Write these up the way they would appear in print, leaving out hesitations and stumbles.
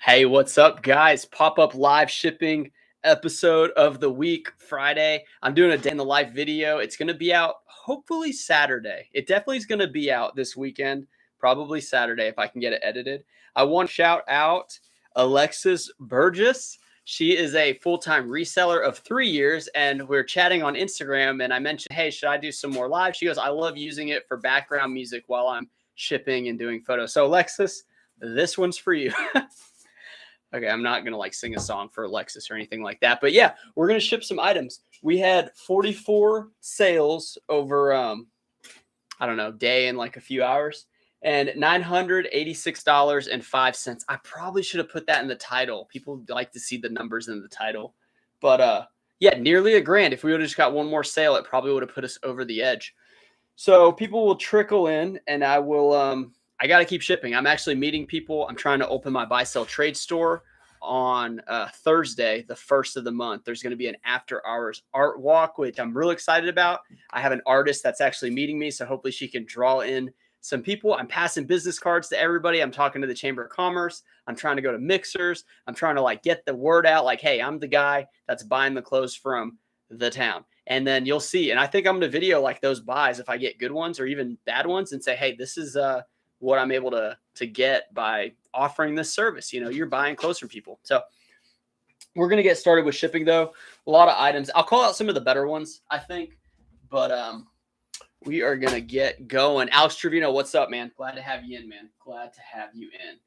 Hey, what's up, guys? Pop-up live shipping episode of the week, Friday. I'm doing a day in the life video. It's going to be out hopefully Saturday. It definitely is going to be out this weekend, probably Saturday if I can get it edited. I want to shout out Alexis Burgess. She is a full-time reseller of 3 years, and we're chatting on Instagram, and I mentioned, hey, should I do some more live? She goes, I love using it for background music while I'm shipping and doing photos. So, Alexis, this one's for you. Okay, I'm not going to like sing a song for Alexis or anything like that. But yeah, we're going to ship some items. We had 44 sales over, I don't know, day and like a few hours, and $986.05. I probably should have put that in the title. People like to see the numbers in the title. But yeah, nearly a grand. If we would have just got one more sale, it probably would have put us over the edge. So people will trickle in, and I will I got to keep shipping. I'm actually meeting people. I'm trying to open my buy sell trade store on Thursday, the 1st of the month. There's going to be an after hours art walk, which I'm really excited about. I have an artist that's actually meeting me, so hopefully she can draw in some people. I'm passing business cards to everybody. I'm talking to the Chamber of Commerce. I'm trying to go to mixers. I'm trying to like get the word out like, hey, I'm the guy that's buying the clothes from the town. And then you'll see. And I think I'm going to video like those buys if I get good ones or even bad ones and say, hey, this is what I'm able to get by offering this service. You know, you're buying clothes from people. So we're going to get started with shipping though. A lot of items. I'll call out some of the better ones, I think, but we are going to get going. Alex Trevino, what's up, man? Glad to have you in, man. Glad to have you in.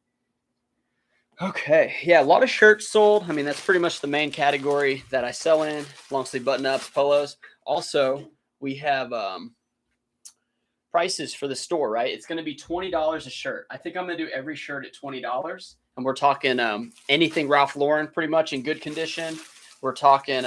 Okay. Yeah. A lot of shirts sold. I mean, that's pretty much the main category that I sell in. Long sleeve button ups, polos. Also, we have, prices for the store, right? It's going to be $20 a shirt. I think I'm going to do every shirt at $20. And we're talking anything Ralph Lauren pretty much in good condition. We're talking,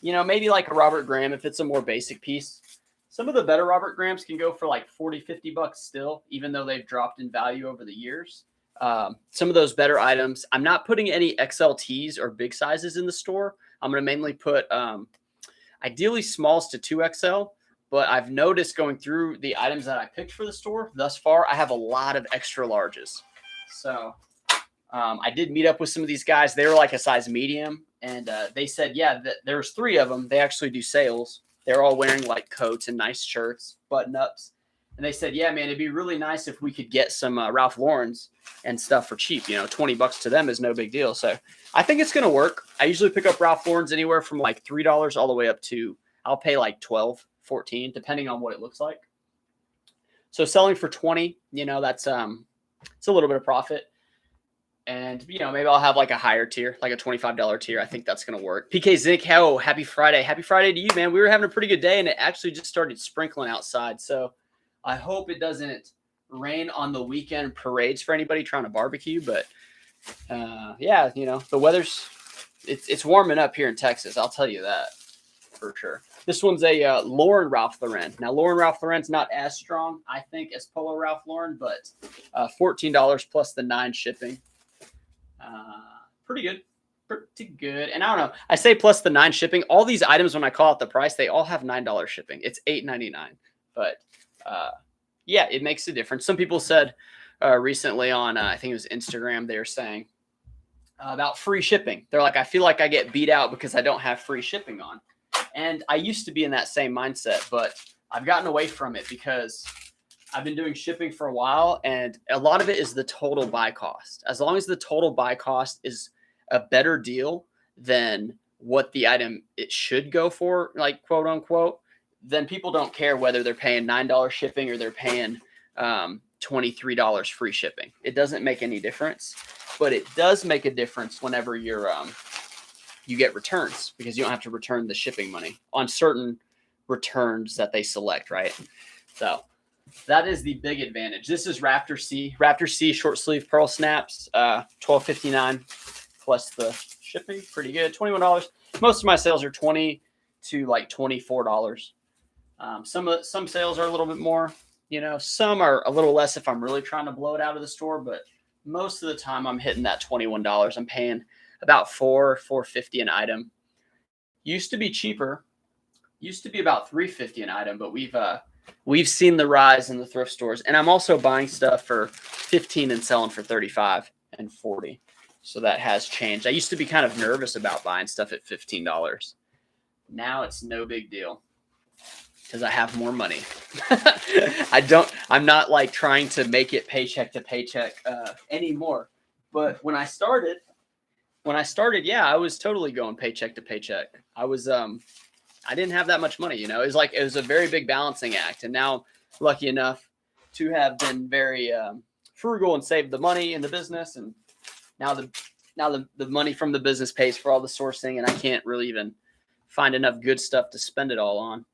you know, maybe like a Robert Graham if it's a more basic piece. Some of the better Robert Grahams can go for like 40, 50 bucks still, even though they've dropped in value over the years. Some of those better items, I'm not putting any XLTs or big sizes in the store. I'm going to mainly put ideally smalls to 2XL. But I've noticed going through the items that I picked for the store thus far, I have a lot of extra larges. So I did meet up with some of these guys. They were like a size medium. And they said, yeah, there was 3 of them. They actually do sales. They're all wearing like coats and nice shirts, button ups. And they said, yeah, man, it'd be really nice if we could get some Ralph Lauren's and stuff for cheap. You know, 20 bucks to them is no big deal. So I think it's going to work. I usually pick up Ralph Lauren's anywhere from like $3 all the way up to, I'll pay like 12, 14, depending on what it looks like. So selling for 20, you know, that's it's a little bit of profit. And, you know, maybe I'll have like a higher tier, like a $25 tier. I think that's going to work. PK Zinc, how happy Friday. Happy Friday to you, man. We were having a pretty good day and it actually just started sprinkling outside. So I hope it doesn't rain on the weekend parades for anybody trying to barbecue. But yeah, you know, the weather's, it's warming up here in Texas. I'll tell you that for sure. This one's a Lauren Ralph Lauren. Now, Lauren Ralph Lauren's not as strong, I think, as Polo Ralph Lauren, but $14 plus the 9 shipping. Pretty good. Pretty good. And I don't know. I say plus the 9 shipping. All these items, when I call out the price, they all have $9 shipping. It's $8.99. But yeah, it makes a difference. Some people said recently on, I think it was Instagram, they were saying about free shipping. They're like, I feel like I get beat out because I don't have free shipping on. And I used to be in that same mindset, but I've gotten away from it because I've been doing shipping for a while, and a lot of it is the total buy cost. As long as the total buy cost is a better deal than what the item it should go for, like quote unquote, then people don't care whether they're paying $9 shipping or they're paying $23 free shipping. It doesn't make any difference, but it does make a difference whenever you get returns because you don't have to return the shipping money on certain returns that they select, right? So that is the big advantage. This is Raptor C. Raptor C short sleeve pearl snaps, $12.59 plus the shipping. Pretty good. $21. Most of my sales are $20 to like $24. Some sales are a little bit more. You know, some are a little less if I'm really trying to blow it out of the store, but most of the time I'm hitting that $21. I'm paying about $4.50 an item. Used to be cheaper. Used to be about $3.50 an item, but we've seen the rise in the thrift stores. And I'm also buying stuff for $15 and selling for $35 and $40. So that has changed. I used to be kind of nervous about buying stuff at $15. Now it's no big deal because I have more money. I'm not like trying to make it paycheck to paycheck anymore. But when I started, yeah, I was totally going paycheck to paycheck. I didn't have that much money, it was a very big balancing act. And now, lucky enough to have been very frugal and saved the money in the business. And now the money from the business pays for all the sourcing, and I can't really even find enough good stuff to spend it all on.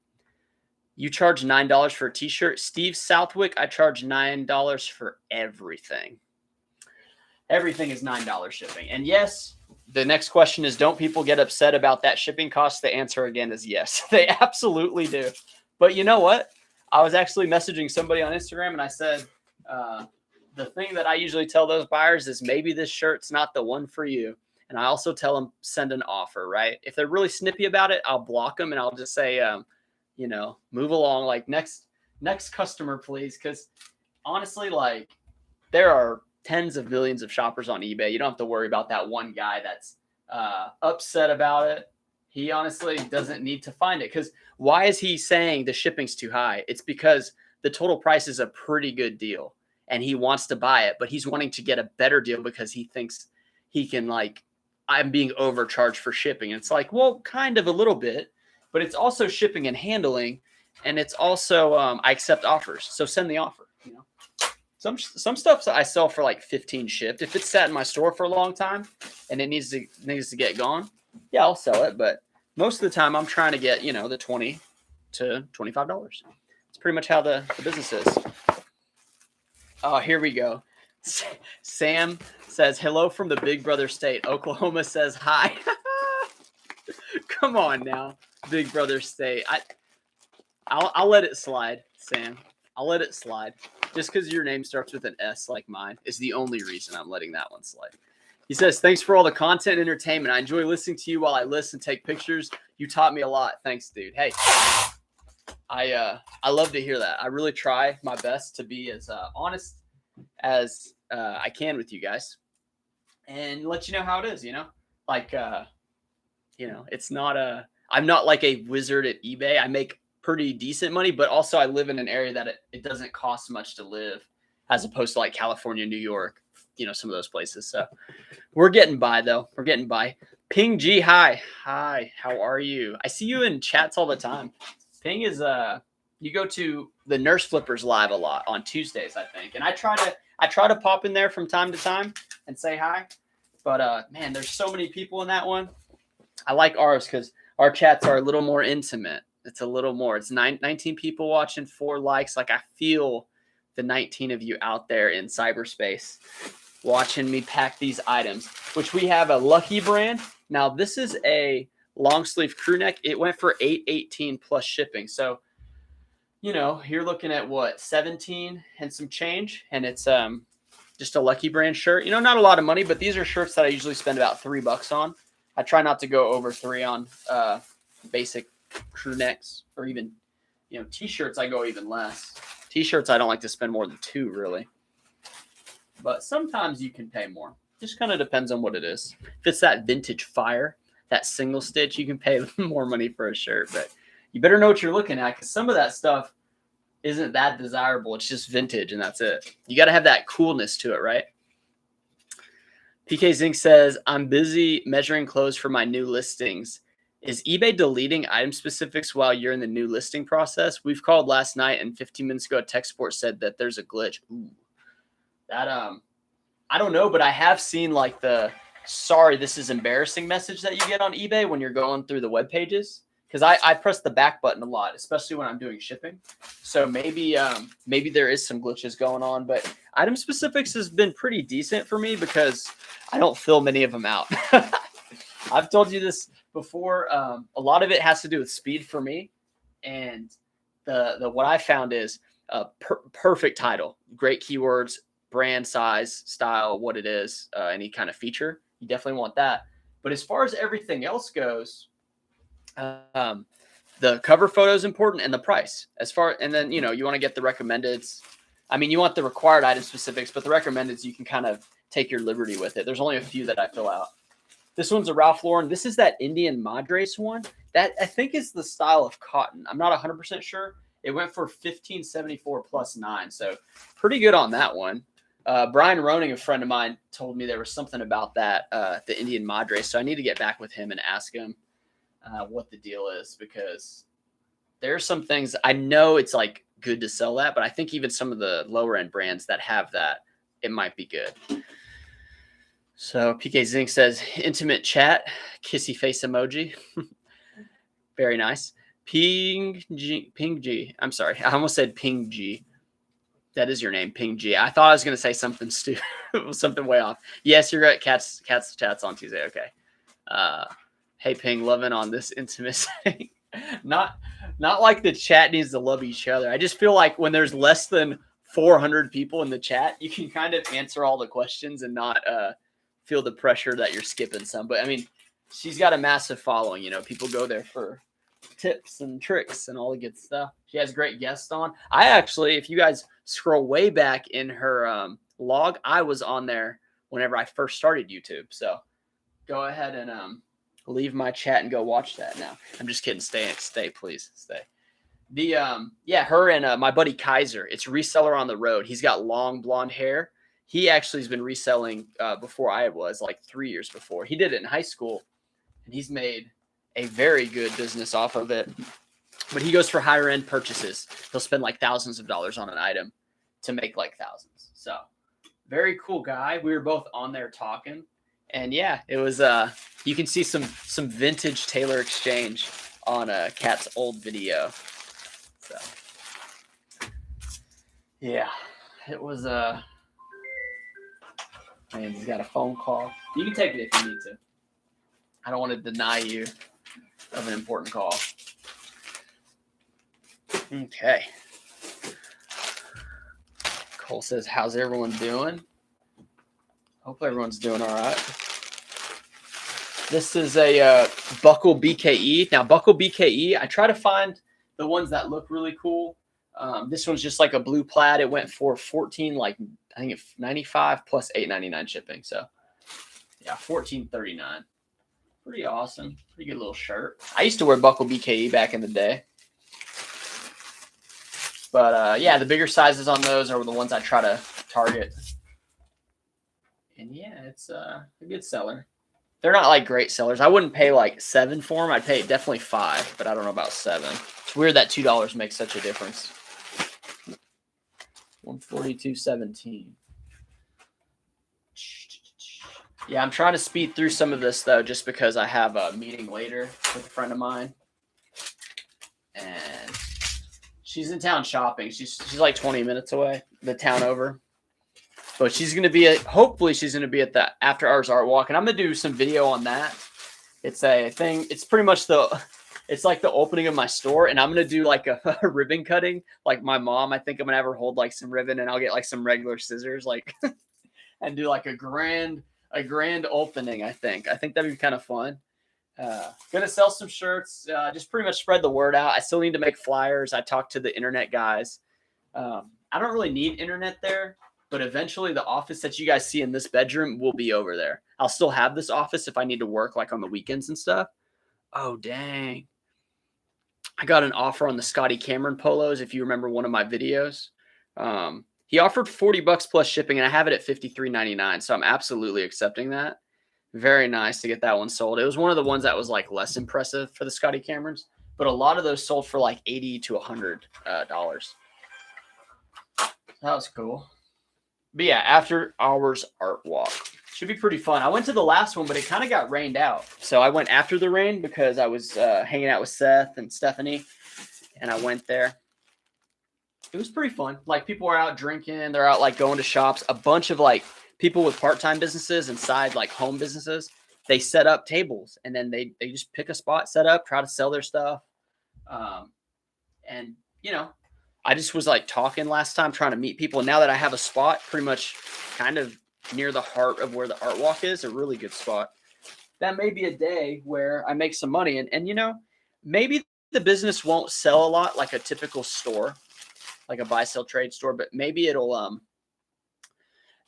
You charge $9 for a t-shirt. Steve Southwick, I charge $9 for everything. Everything is $9 shipping. And yes, the next question is, don't people get upset about that shipping cost? The answer again is yes, they absolutely do. But you know what? I was actually messaging somebody on Instagram, and I said, the thing that I usually tell those buyers is maybe this shirt's not the one for you. And I also tell them, send an offer, right? If they're really snippy about it, I'll block them and I'll just say, move along, like next customer, please. Because honestly, like, there are tens of millions of shoppers on eBay. You don't have to worry about that one guy that's upset about it. He honestly doesn't need to find it, because why is he saying the shipping's too high? It's because the total price is a pretty good deal and he wants to buy it, but he's wanting to get a better deal because he thinks he can, like, I'm being overcharged for shipping. And it's like, well, kind of a little bit, but it's also shipping and handling. And it's also, I accept offers. So send the offer, Some stuff I sell for like 15 shipped. If it's sat in my store for a long time and it needs to get gone, yeah, I'll sell it. But most of the time I'm trying to get, the $20 to $25. It's pretty much how the business is. Oh, here we go. Sam says, hello from the Big Brother state. Oklahoma says hi. Come on now, Big Brother state. I'll let it slide, Sam. I'll let it slide. Just because your name starts with an S like mine is the only reason I'm letting that one slide. He says, thanks for all the content and entertainment. I enjoy listening to you while I listen, take pictures. You taught me a lot. Thanks, dude. Hey, I love to hear that. I really try my best to be as honest as I can with you guys and let you know how it is, like, it's not I'm not like a wizard at eBay. I make pretty decent money, but also I live in an area that it doesn't cost much to live, as opposed to like California, New York, some of those places. So we're getting by though. We're getting by. Ping G, hi. How are you? I see you in chats all the time. Ping is you go to the Nurse Flippers live a lot on Tuesdays, I think. And I try to pop in there from time to time and say hi. But man, there's so many people in that one. I like ours because our chats are a little more intimate. It's a little more. It's 19 people watching, 4 likes. Like, I feel the 19 of you out there in cyberspace watching me pack these items, which we have a Lucky brand. Now, this is a long sleeve crew neck. It went for $8.18 plus shipping. So, you're looking at what, 17 and some change, and it's just a Lucky brand shirt. Not a lot of money, but these are shirts that I usually spend about $3 on. I try not to go over 3 on basic crew necks, or even, t-shirts. I go even less. T-shirts I don't like to spend more than 2 really, but sometimes you can pay more. Just kind of depends on what it is. If it's that vintage fire, that single stitch, you can pay more money for a shirt, but you better know what you're looking at, because some of that stuff isn't that desirable. It's just vintage and that's it. You got to have that coolness to it, right? PK Zink says, I'm busy measuring clothes for my new listings. Is eBay deleting item specifics while you're in the new listing process? We've called last night, and 15 minutes ago, tech support said that there's a glitch. Ooh, that I don't know, but I have seen like the sorry, this is embarrassing message that you get on eBay when you're going through the web pages. Because I press the back button a lot, especially when I'm doing shipping. So maybe there is some glitches going on, but item specifics has been pretty decent for me because I don't fill many of them out. I've told you this before. A lot of it has to do with speed for me, and the what I found is a perfect title, great keywords, brand, size, style, what it is, any kind of feature. You definitely want that. But as far as everything else goes, the cover photo is important, and the price. And then you want to get the recommendeds. I mean, you want the required item specifics, but the recommendeds you can kind of take your liberty with it. There's only a few that I fill out. This one's a Ralph Lauren. This is that Indian Madras one. That I think is the style of cotton. I'm not 100% sure. It went for $15.74 plus 9, so pretty good on that one. Brian Roning, a friend of mine, told me there was something about that, the Indian Madras. So I need to get back with him and ask him what the deal is, because there's some things I know it's like good to sell that, but I think even some of the lower end brands that have that, it might be good. So PK Zink says intimate chat, kissy face emoji. Very nice. Ping G. I'm sorry. I almost said Ping G. That is your name, Ping G. I thought I was going to say something stupid, something way off. Yes, you're right. Cats chats on Tuesday. Okay. Hey Ping, loving on this intimacy. Not like the chat needs to love each other. I just feel like when there's less than 400 people in the chat, you can kind of answer all the questions and not feel the pressure that you're skipping some. But I mean, she's got a massive following. You know, people go there for tips and tricks and all the good stuff. She has great guests on. I actually, if you guys scroll way back in her log, I was on there whenever I first started YouTube. So go ahead and leave my chat and go watch that now. I'm just kidding. Stay, please stay. The her and my buddy Kaiser. It's Reseller on the Road. He's got long blonde hair. He actually has been reselling before I was, like 3 years before. He did it in high school, and he's made a very good business off of it. But he goes for higher end purchases. He'll spend like thousands of dollars on an item to make like thousands. So very cool guy. We were both on there talking, and yeah, it was you can see some vintage Taylor exchange on Kat's old video. So yeah, it was man, he's got a phone call. You can take it if you need to. I don't want to deny you of an important call. Okay. Cole says, how's everyone doing? Hopefully everyone's doing all right. This is a Buckle BKE. Now, Buckle BKE, I try to find the ones that look really cool. This one's just like a blue plaid. It went for 14, like I think it's 95 plus $8.99 shipping. So yeah, $14.39. Pretty awesome. Pretty good little shirt. I used to wear Buckle BKE back in the day. But yeah, the bigger sizes on those are the ones I try to target. And yeah, it's a good seller. They're not like great sellers. I wouldn't pay like $7 for them. I'd pay definitely $5, but I don't know about $7. It's weird that $2 makes such a difference. $142.17. Yeah, I'm trying to speed through some of this though, just because I have a meeting later with a friend of mine, and she's in town shopping. She's like 20 minutes away, the town over. But she's going to be hopefully she's going to be at the after hours art walk, and I'm going to do some video on that. It's a thing. It's pretty much it's like the opening of my store, and I'm going to do like a ribbon cutting. Like my mom, I think I'm going to have her hold like some ribbon, and I'll get like some regular scissors, like, and do like a grand opening. I think that'd be kind of fun. Gonna sell some shirts, just pretty much spread the word out. I still need to make flyers. I talked to the internet guys. I don't really need internet there, but eventually the office that you guys see in this bedroom will be over there. I'll still have this office if I need to work like on the weekends and stuff. Oh, dang. I got an offer on the Scotty Cameron polos. If you remember one of my videos, he offered $40 plus shipping, and I have it at $53.99. So I'm absolutely accepting that. Very nice to get that one sold. It was one of the ones that was like less impressive for the Scotty Camerons, but a lot of those sold for like $80 to $100. That was cool. But yeah, after hours art walk should be pretty fun. I went to the last one, but it kind of got rained out. So I went after the rain because I was hanging out with Seth and Stephanie, and I went there. It was pretty fun. Like people are out drinking. They're out like going to shops. A bunch of like people with part-time businesses and side like home businesses, they set up tables, and then they just pick a spot, set up, try to sell their stuff. And you know, I just was like talking last time, trying to meet people. And now that I have a spot pretty much kind of near the heart of where the art walk is, a really good spot, that may be a day where I make some money. And you know, maybe the business won't sell a lot like a typical store, like a buy, sell, trade store, but maybe it'll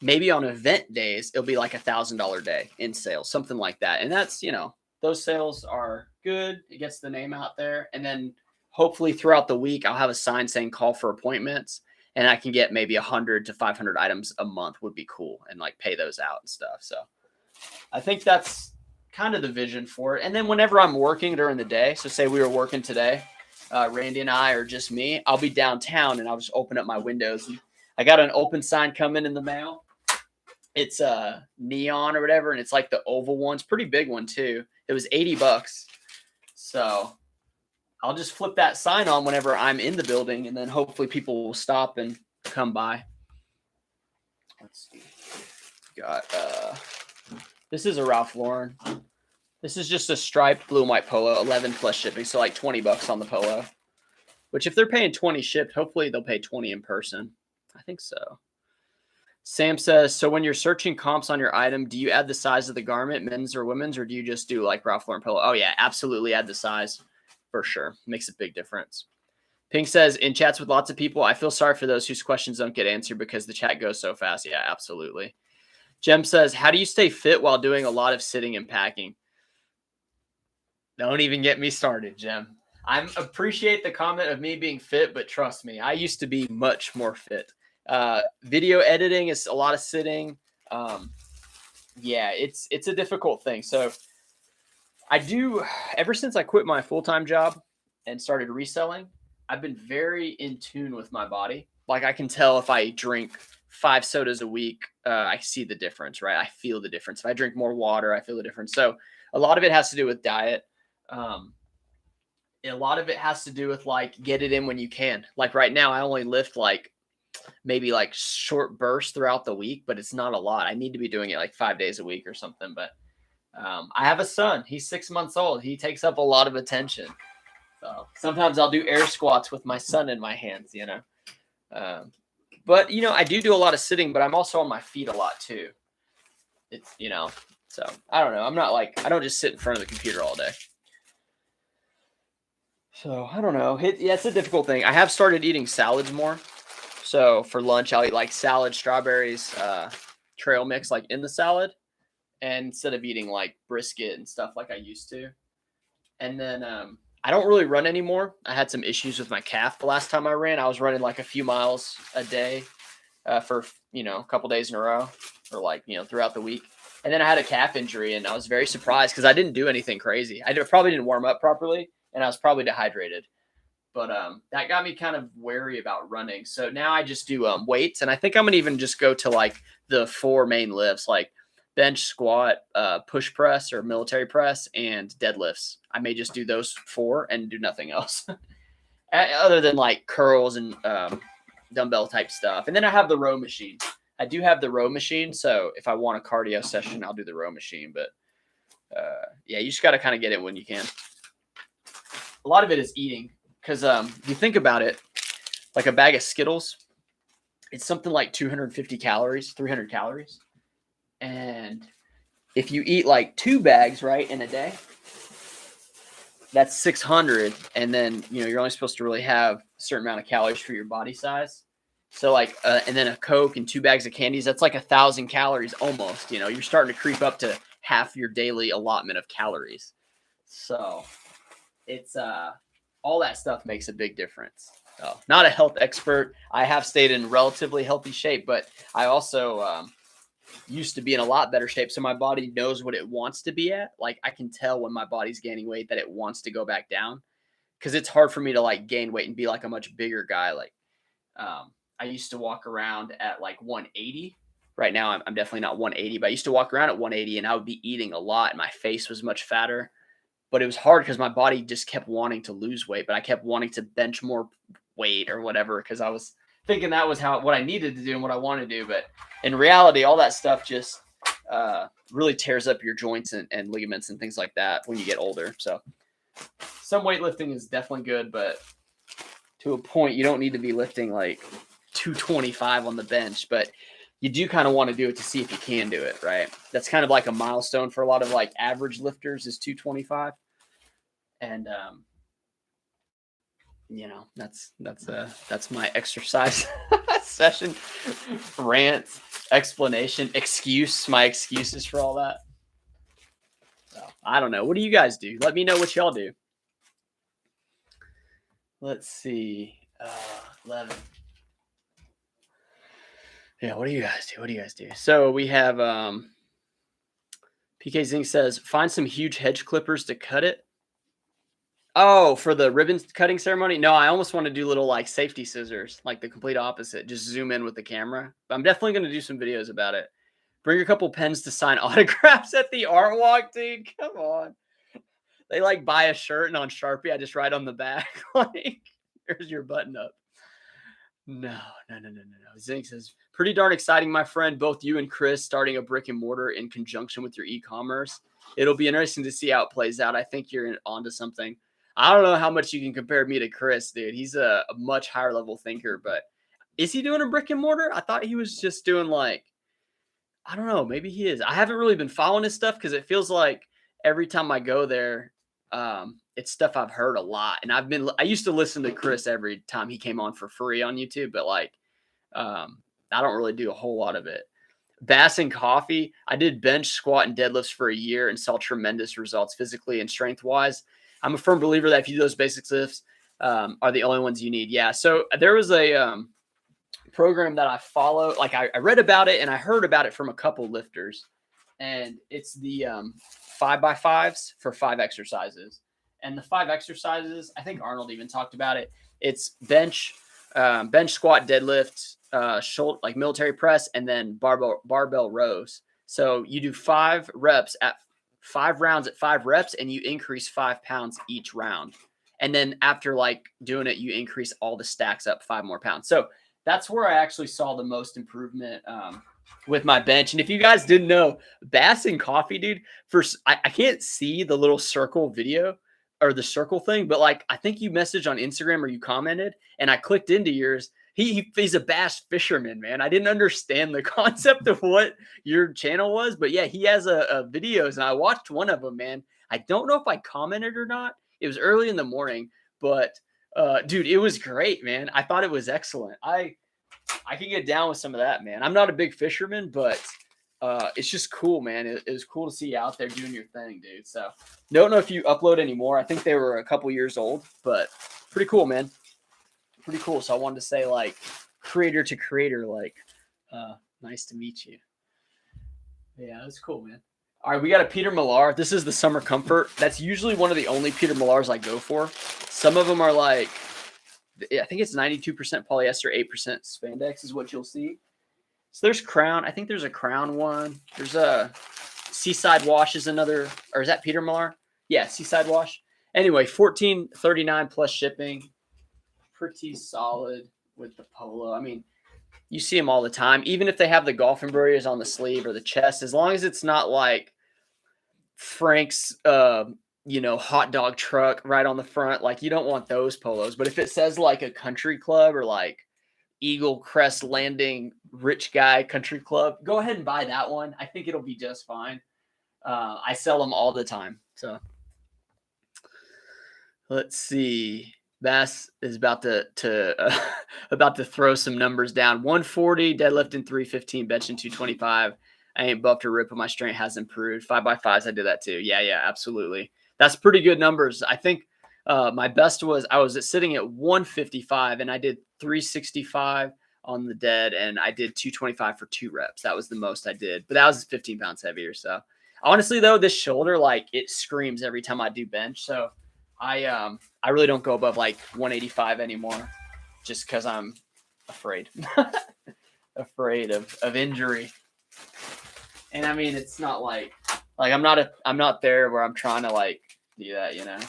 maybe on event days, it'll be like $1,000 day in sales, something like that. And that's, those sales are good. It gets the name out there. And then hopefully throughout the week, I'll have a sign saying call for appointments, and I can get maybe 100 to 500 items a month would be cool, and like pay those out and stuff. So I think that's kind of the vision for it. And then whenever I'm working during the day, so say we were working today, Randy and I, or just me, I'll be downtown and I'll just open up my windows. And I got an open sign coming in the mail. It's neon or whatever, and it's like the oval one. It's a pretty big one too. It was $80. So I'll just flip that sign on whenever I'm in the building, and then hopefully people will stop and come by. Let's see. Got this is a Ralph Lauren. This is just a striped blue and white polo, 11 plus shipping, so like $20 on the polo. Which if they're paying 20 shipped, hopefully they'll pay 20 in person. I think so. Sam says, so when you're searching comps on your item, do you add the size of the garment, men's or women's, or do you just do like Ralph Lauren polo? Oh yeah, absolutely add the size for sure. Makes a big difference. Pink says, in chats with lots of people, I feel sorry for those whose questions don't get answered because the chat goes so fast. Yeah, absolutely. Jem says, how do you stay fit while doing a lot of sitting and packing? Don't even get me started, Jem. I appreciate the comment of me being fit, but trust me, I used to be much more fit. Video editing is a lot of sitting. Yeah, it's a difficult thing. So I do, ever since I quit my full-time job and started reselling, I've been very in tune with my body. Like I can tell if I drink 5 sodas a week, I see the difference, right? I feel the difference. If I drink more water, I feel the difference. So a lot of it has to do with diet. A lot of it has to do with like, get it in when you can. Like right now, I only lift like maybe like short bursts throughout the week, but it's not a lot. I need to be doing it like 5 days a week or something. But I have a son. He's 6 months old. He takes up a lot of attention. So sometimes I'll do air squats with my son in my hands, But, I do a lot of sitting, but I'm also on my feet a lot too. It's, so I don't know. I don't just sit in front of the computer all day. So I don't know. It's a difficult thing. I have started eating salads more. So for lunch, I'll eat like salad, strawberries, trail mix, like in the salad. And instead of eating like brisket and stuff like I used to. And then I don't really run anymore. I had some issues with my calf the last time I ran. I was running like a few miles a day for, a couple days in a row, or like, throughout the week. And then I had a calf injury, and I was very surprised because I didn't do anything crazy. I probably didn't warm up properly, and I was probably dehydrated. But that got me kind of wary about running. So now I just do weights, and I think I'm going to even just go to like the 4 main lifts, like bench, squat, push press or military press, and deadlifts. I may just do those 4 and do nothing else other than like curls and dumbbell type stuff. And then I have the row machine. I do have the row machine. So if I want a cardio session, I'll do the row machine. But yeah, you just got to kind of get it when you can. A lot of it is eating. Because if you think about it, like a bag of Skittles, it's something like 250 calories, 300 calories. And if you eat like 2 bags, right, in a day, that's 600. And then, you're only supposed to really have a certain amount of calories for your body size. So like, and then a Coke and 2 bags of candies, that's like 1,000 calories almost. You're starting to creep up to half your daily allotment of calories. So it's, all that stuff makes a big difference. So, not a health expert. I have stayed in relatively healthy shape, but I also used to be in a lot better shape. So my body knows what it wants to be at. Like I can tell when my body's gaining weight that it wants to go back down, because it's hard for me to like gain weight and be like a much bigger guy. Like I used to walk around at like 180. Right now I'm definitely not 180, but I used to walk around at 180 and I would be eating a lot and my face was much fatter. But it was hard because my body just kept wanting to lose weight, but I kept wanting to bench more weight or whatever, because I was thinking that was what I needed to do and what I wanted to do. But in reality, all that stuff just really tears up your joints and ligaments and things like that when you get older. So some weightlifting is definitely good, but to a point, you don't need to be lifting like 225 on the bench, but you do kind of want to do it to see if you can do it, right? That's kind of like a milestone for a lot of like average lifters is 225. And, that's my exercise session rant. excuse, my excuses for all that. So, I don't know. What do you guys do? Let me know what y'all do. Let's see. 11. Yeah, what do you guys do? What do you guys do? So we have PK Zing says, find some huge hedge clippers to cut it. Oh, for the ribbon cutting ceremony? No, I almost want to do little like safety scissors, like the complete opposite. Just zoom in with the camera. But I'm definitely going to do some videos about it. Bring a couple pens to sign autographs at the art walk, dude. Come on. They like buy a shirt and on Sharpie, I just write on the back, like, here's your button up. No. Zink says, pretty darn exciting, my friend. Both you and Chris starting a brick and mortar in conjunction with your e-commerce. It'll be interesting to see how it plays out. I think you're onto something. I don't know how much you can compare me to Chris, dude. He's a much higher level thinker, but is he doing a brick and mortar? I thought he was just doing like, I don't know. Maybe he is. I haven't really been following his stuff because it feels like every time I go there, it's stuff I've heard a lot. And I used to listen to Chris every time he came on for free on YouTube, but like, I don't really do a whole lot of it. Bass and coffee. I did bench, squat, and deadlifts for a year and saw tremendous results physically and strength wise. I'm a firm believer that if you do those basic lifts, are the only ones you need. Yeah. So there was a program that I follow. Like I read about it and I heard about it from a couple lifters, and it's the 5x5s for 5 exercises. And the 5 exercises, I think Arnold even talked about it. It's bench, squat, deadlift, shoulder, like military press, and then barbell rows. So you do 5 rounds at 5 reps, and you increase 5 pounds each round. And then after like doing it, you increase all the stacks up 5 more pounds. So that's where I actually saw the most improvement with my bench. And if you guys didn't know, Bass and coffee, dude, I can't see the little circle video or the circle thing, but like I think you messaged on Instagram or you commented, and I clicked into yours. He's a bass fisherman, man. I didn't understand the concept of what your channel was, but yeah, he has a videos, and I watched one of them, man. I don't know if I commented or not. It was early in the morning, but dude, it was great, man. I thought it was excellent. I can get down with some of that, man. I'm not a big fisherman, but it's just cool, man. It was cool to see you out there doing your thing, dude. So don't know if you upload anymore. I think they were a couple years old, but pretty cool, man. Pretty cool. So I wanted to say, like, creator to creator, like, nice to meet you. Yeah, that's cool, man. All right, we got a Peter Millar. This is the Summer Comfort. That's usually one of the only Peter Millars I go for. Some of them are like, I think it's 92% polyester, 8% spandex is what you'll see. So there's Crown. I think there's a Crown one. There's a Seaside Wash is another, or is that Peter Millar? Yeah, Seaside Wash. Anyway, $14.39 plus shipping. Pretty solid with the polo. I mean, you see them all the time. Even if they have the golf embroideries on the sleeve or the chest, as long as it's not like Frank's, hot dog truck right on the front, like you don't want those polos. But if it says like a country club or like Eagle Crest Landing Rich Guy Country Club, go ahead and buy that one. I think it'll be just fine. I sell them all the time. So let's see. Bass is about to about to throw some numbers down. 140 deadlifting, 315 benching, 225. I ain't buffed or ripped, but my strength has improved. 5x5s, I did that too. Yeah, absolutely. That's pretty good numbers. I think my best was I was sitting at 155, and I did 365 on the dead, and I did 225 for 2 reps. That was the most I did, but that was 15 pounds heavier. So honestly, though, this shoulder, like, it screams every time I do bench. So I really don't go above like 185 anymore, just because I'm afraid, afraid of injury. And I mean, it's not like I'm not there where I'm trying to like do that, you know.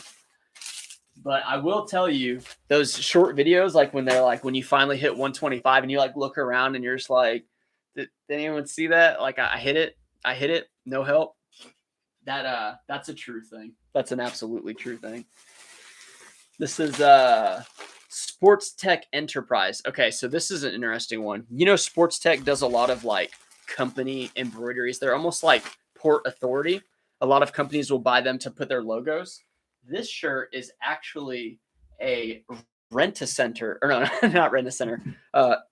But I will tell you, those short videos, like when they're like when you finally hit 125 and you like look around and you're just like, did anyone see that? Like I hit it, no help. That's a true thing. That's an absolutely true thing. This is Sports Tech Enterprise. Okay, so this is an interesting one. You know, Sports Tech does a lot of like company embroideries. They're almost like Port Authority. A lot of companies will buy them to put their logos. This shirt is actually a Rent-A-Center, or no, not Rent-A-Center,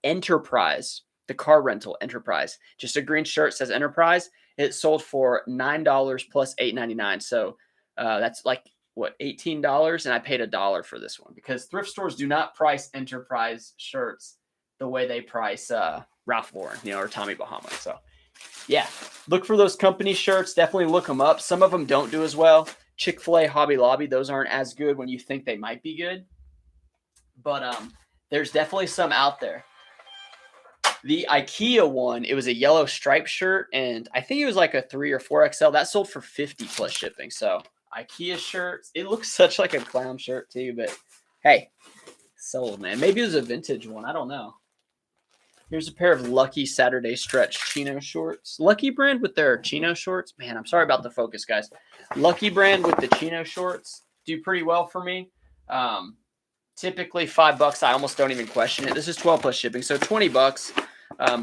Enterprise. the car rental Enterprise. Just a green shirt, says Enterprise. It sold for $9 plus $8.99. So that's like what, $18, and I paid $1 for this one because thrift stores do not price Enterprise shirts the way they price Ralph Lauren, or Tommy Bahama. So yeah, look for those company shirts. Definitely look them up. Some of them don't do as well. Chick-fil-A, Hobby Lobby, those aren't as good when you think they might be good. But there's definitely some out there. The IKEA one, it was a yellow striped shirt, and I think it was like a 3 or 4XL. That sold for 50 plus shipping. So IKEA shirts, it looks such like a clown shirt too, but hey, sold, man. Maybe it was a vintage one. I don't know. Here's a pair of Lucky Saturday Stretch Chino shorts. Lucky brand with their Chino shorts. Man, I'm sorry about the focus, guys. Lucky brand with the Chino shorts do pretty well for me. Typically $5. I almost don't even question it. This is 12 plus shipping, so $20.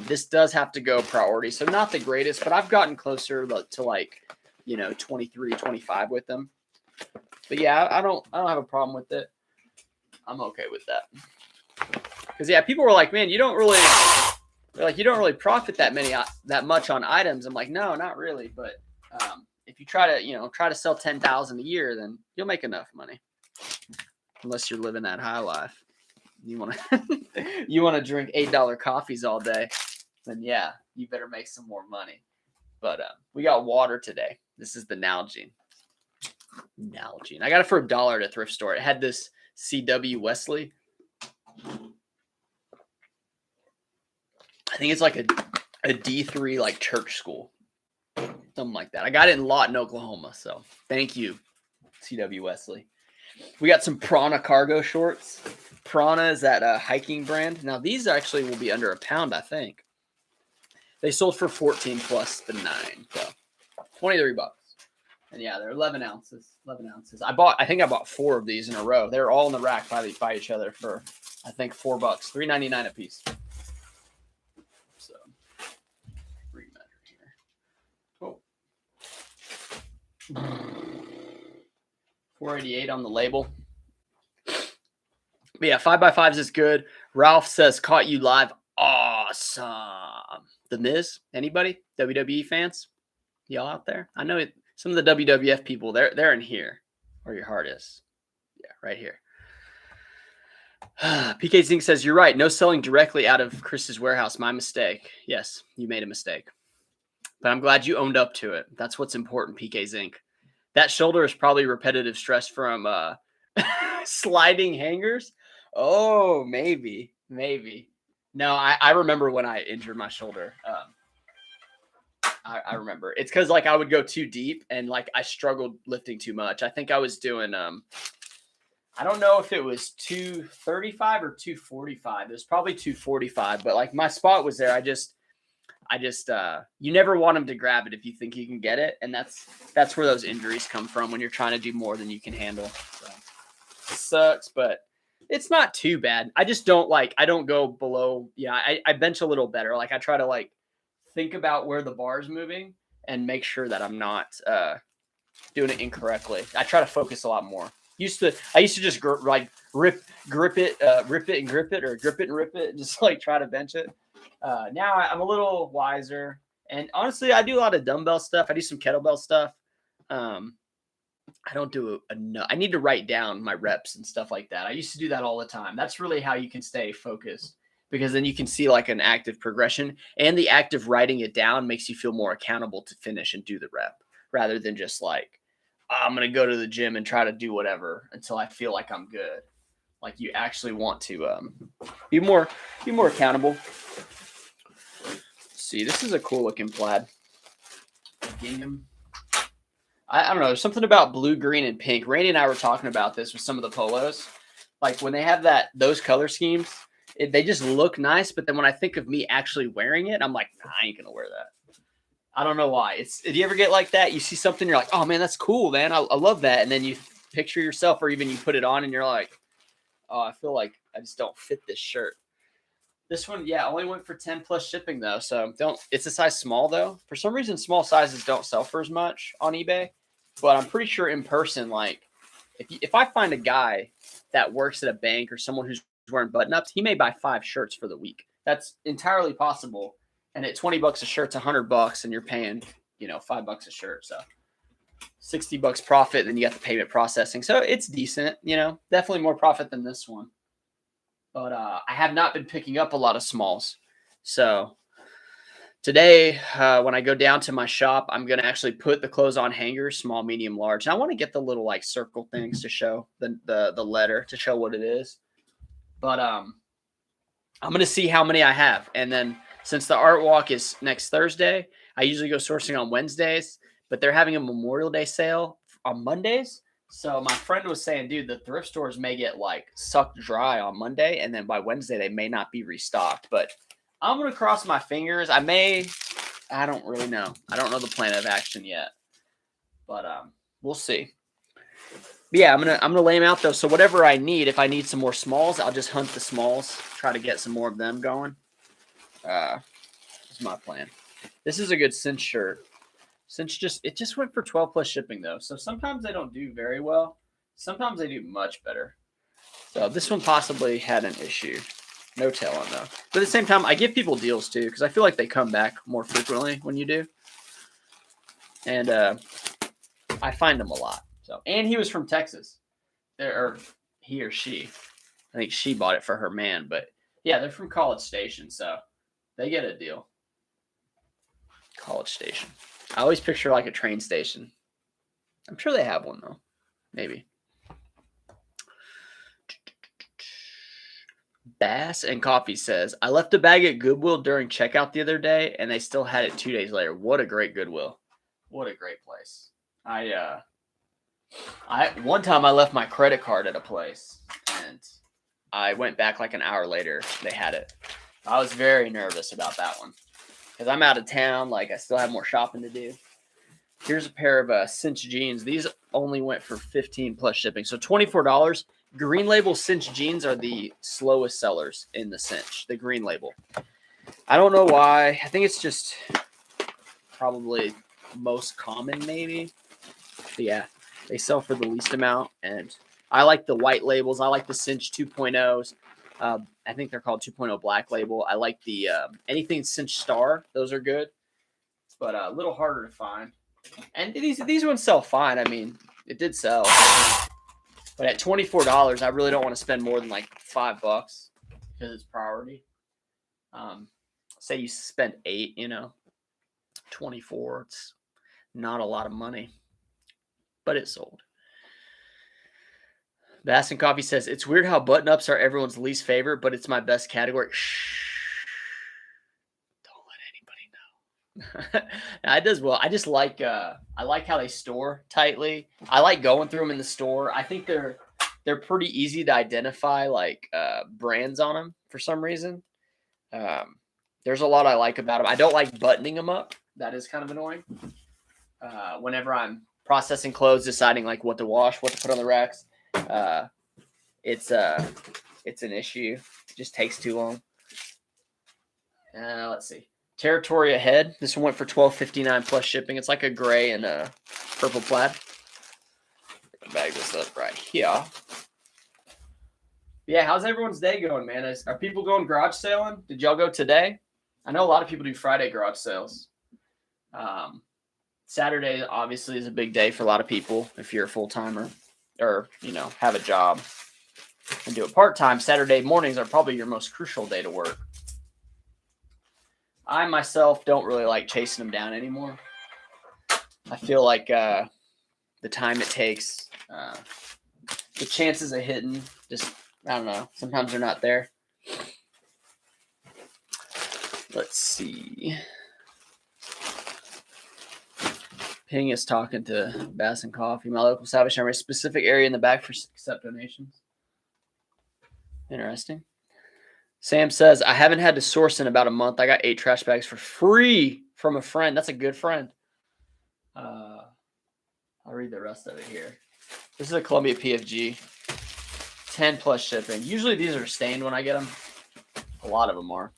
This does have to go priority, so not the greatest, but I've gotten closer to like, 23, 25 with them. But yeah, I don't have a problem with it. I'm okay with that. Because yeah, people were like, man, you don't really profit that much on items. I'm like, no, not really. But if you try to sell 10,000 a year, then you'll make enough money. Unless you're living that high life, you want to drink $8 coffees all day, then yeah, you better make some more money. But we got water today. This is the Nalgene. I got it for $1 at a thrift store. It had this CW Wesley. I think it's like a D3 like church school, something like that. I got it in Lawton, Oklahoma. So thank you, CW Wesley. We got some Prana cargo shorts. Prana is that hiking brand. Now these actually will be under £1, I think. They sold for 14 plus the 9, so $23. And yeah, they're 11 ounces. 11 ounces. I think I bought 4 of these in a row. They're all in the rack by each other for I think $4, $3.99 a piece. So remeasure here. Oh. 488 on the label. But yeah, 5x5s is good. Ralph says, caught you live. Awesome. The Miz, anybody? WWE fans? Y'all out there? I know some of the WWF people, they're in here where your heart is. Yeah, right here. PK Zink says, you're right. No selling directly out of Chris's warehouse. My mistake. Yes, you made a mistake. But I'm glad you owned up to it. That's what's important, PK Zink. That shoulder is probably repetitive stress from sliding hangers. Oh, maybe. No, I remember when I injured my shoulder. I remember. It's because like I would go too deep and like I struggled lifting too much. I think I was doing I don't know if it was 235 or 245. It was probably 245, but like my spot was there. I just you never want them to grab it if you think you can get it, and that's where those injuries come from when you're trying to do more than you can handle. So, sucks, but it's not too bad. I just don't go below. Yeah, I bench a little better. Like I try to like think about where the bar is moving and make sure that I'm not doing it incorrectly. I try to focus a lot more. I used to just grip it and grip it, or grip it and rip it, and just like try to bench it. Now I'm a little wiser, and honestly, I do a lot of dumbbell stuff. I do some kettlebell stuff. I don't do enough. I need to write down my reps and stuff like that. I used to do that all the time. That's really how you can stay focused, because then you can see like an active progression, and the act of writing it down makes you feel more accountable to finish and do the rep, rather than just like, I'm going to go to the gym and try to do whatever until I feel like I'm good. Like you actually want to be more accountable. See, this is a cool looking plaid. Gingham. I don't know. There's something about blue, green, and pink. Randy and I were talking about this with some of the polos. Like when they have those color schemes, they just look nice. But then when I think of me actually wearing it, I'm like, nah, I ain't gonna wear that. I don't know why. Do you ever get like that? You see something, you're like, oh man, that's cool, man. I love that. And then you picture yourself, or even you put it on and you're like, oh, I feel like I just don't fit this shirt. This one, yeah, only went for 10 plus shipping though. So it's a size small though. For some reason, small sizes don't sell for as much on eBay, but I'm pretty sure in person, like if I find a guy that works at a bank or someone who's wearing button ups, he may buy 5 shirts for the week. That's entirely possible. And at $20 a shirt, it's $100, and you're paying, $5 a shirt. So $60 profit, then you got the payment processing. So it's decent, definitely more profit than this one. But I have not been picking up a lot of smalls. So today, when I go down to my shop, I'm going to actually put the clothes on hangers, small, medium, large. And I want to get the little like circle things to show the letter, to show what it is. But I'm going to see how many I have. And then since the art walk is next Thursday, I usually go sourcing on Wednesdays, but they're having a Memorial Day sale on Mondays. So my friend was saying, dude, the thrift stores may get like sucked dry on Monday, and then by Wednesday they may not be restocked. But I'm gonna cross my fingers. I don't really know. I don't know the plan of action yet, but we'll see. But yeah, I'm gonna lay them out though. So whatever I need, if I need some more smalls, I'll just hunt the smalls, try to get some more of them going. That's my plan. This is a good cinch shirt. Cinch it just went for 12 plus shipping though. So sometimes they don't do very well. Sometimes they do much better. So this one possibly had an issue. No telling though. But at the same time, I give people deals too, because I feel like they come back more frequently when you do. And I find them a lot. So, and he was from Texas. Or he or she. I think she bought it for her man, but yeah, they're from College Station, so they get a deal. College Station. I always picture like a train station. I'm sure they have one though. Maybe. Bass and Coffee says, I left a bag at Goodwill during checkout the other day, and they still had it 2 days later. What a great Goodwill. What a great place. One time I left my credit card at a place, and I went back like an hour later. They had it. I was very nervous about that one because I'm out of town. Like I still have more shopping to do. Here's a pair of cinch jeans. These only went for 15 plus shipping. So $24. Green label cinch jeans are the slowest sellers in the cinch, the green label. I don't know why. I think it's just probably most common maybe. But yeah, they sell for the least amount. And I like the white labels. I like the cinch 2.0s. I think they're called 2.0 black label. I like the anything cinch star. Those are good, but a little harder to find. And these ones sell fine. I mean, it did sell. But at $24, I really don't want to spend more than like $5 because it's priority. Say you spend $8, 24. It's not a lot of money, but it sold. Bass and Coffee says, it's weird how button-ups are everyone's least favorite, but it's my best category. Shh. Don't let anybody know. It does well. I just like I like how they store tightly. I like going through them in the store. I think they're pretty easy to identify, like brands on them for some reason. There's a lot I like about them. I don't like buttoning them up. That is kind of annoying. Whenever I'm processing clothes, deciding like what to wash, what to put on the racks. It's an issue. It just takes too long. Let's see. Territory Ahead. This one went for $12.59 plus shipping. It's like a gray and a purple plaid. Bag this up right here. Yeah, how's everyone's day going, man? Are people going garage sailing? Did y'all go today? I know a lot of people do Friday garage sales. Saturday obviously is a big day for a lot of people if you're a full-timer. Or, have a job and do it part-time. Saturday mornings are probably your most crucial day to work. I myself don't really like chasing them down anymore. I feel like the time it takes, the chances of hitting, just, I don't know. Sometimes they're not there. Let's see. Ping is talking to Bass and Coffee, my local Salvation Army, a specific area in the back for accept donations. Interesting. Sam says, I haven't had to source in about a month. I got 8 trash bags for free from a friend. That's a good friend. I'll read the rest of it here. This is a Columbia PFG. 10 plus shipping. Usually these are stained when I get them. A lot of them are.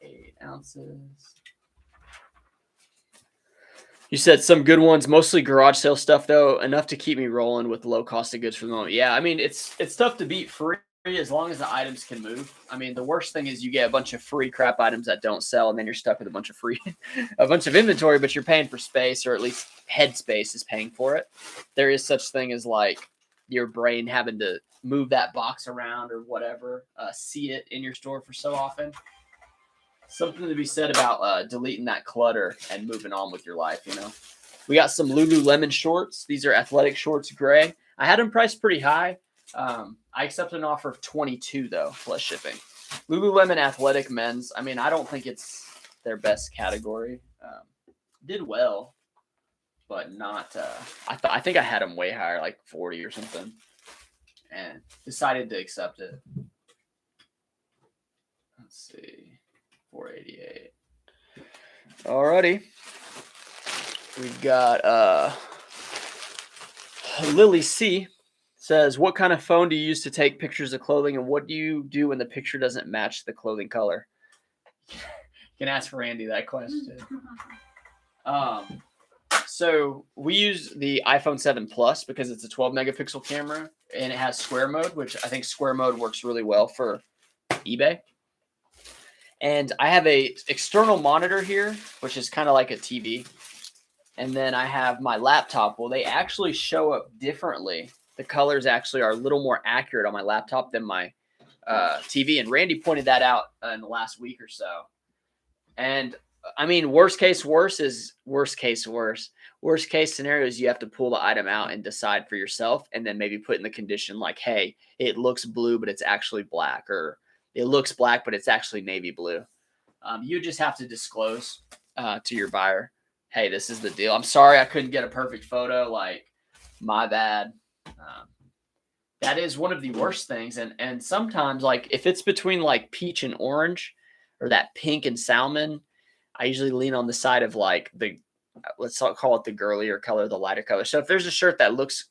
8 ounces. You said some good ones, mostly garage sale stuff, though, enough to keep me rolling with low cost of goods for the moment. Yeah, I mean, it's tough to beat free as long as the items can move. I mean, the worst thing is you get a bunch of free crap items that don't sell, and then you're stuck with a bunch of a bunch of inventory, but you're paying for space, or at least headspace is paying for it. There is such thing as like your brain having to move that box around or whatever, see it in your store for so often. Something to be said about deleting that clutter and moving on with your life, you know. We got some Lululemon shorts. These are athletic shorts, gray. I had them priced pretty high. I accepted an offer of $22 though, plus shipping. Lululemon athletic men's. I mean, I don't think it's their best category. Did well, but not. I think I had them way higher, like 40 or something, and decided to accept it. Let's see. 488. Alrighty. We've got Lily C says, what kind of phone do you use to take pictures of clothing, and what do you do when the picture doesn't match the clothing color? You can ask Randy that question. So we use the iPhone 7 Plus because it's a 12 megapixel camera and it has square mode, which I think square mode works really well for eBay. And I have a external monitor here, which is kind of like a TV. And then I have my laptop. Well, they actually show up differently. The colors actually are a little more accurate on my laptop than my TV. And Randy pointed that out in the last week or so. And I mean, worst case scenario is you have to pull the item out and decide for yourself, and then maybe put in the condition like, hey, it looks blue, but it's actually black, or it looks black, but it's actually navy blue. You just have to disclose to your buyer, hey, this is the deal. I'm sorry I couldn't get a perfect photo. Like, my bad. That is one of the worst things. And sometimes, like, if it's between like peach and orange, or that pink and salmon, I usually lean on the side of like let's call it the girlier color, the lighter color. So if there's a shirt that looks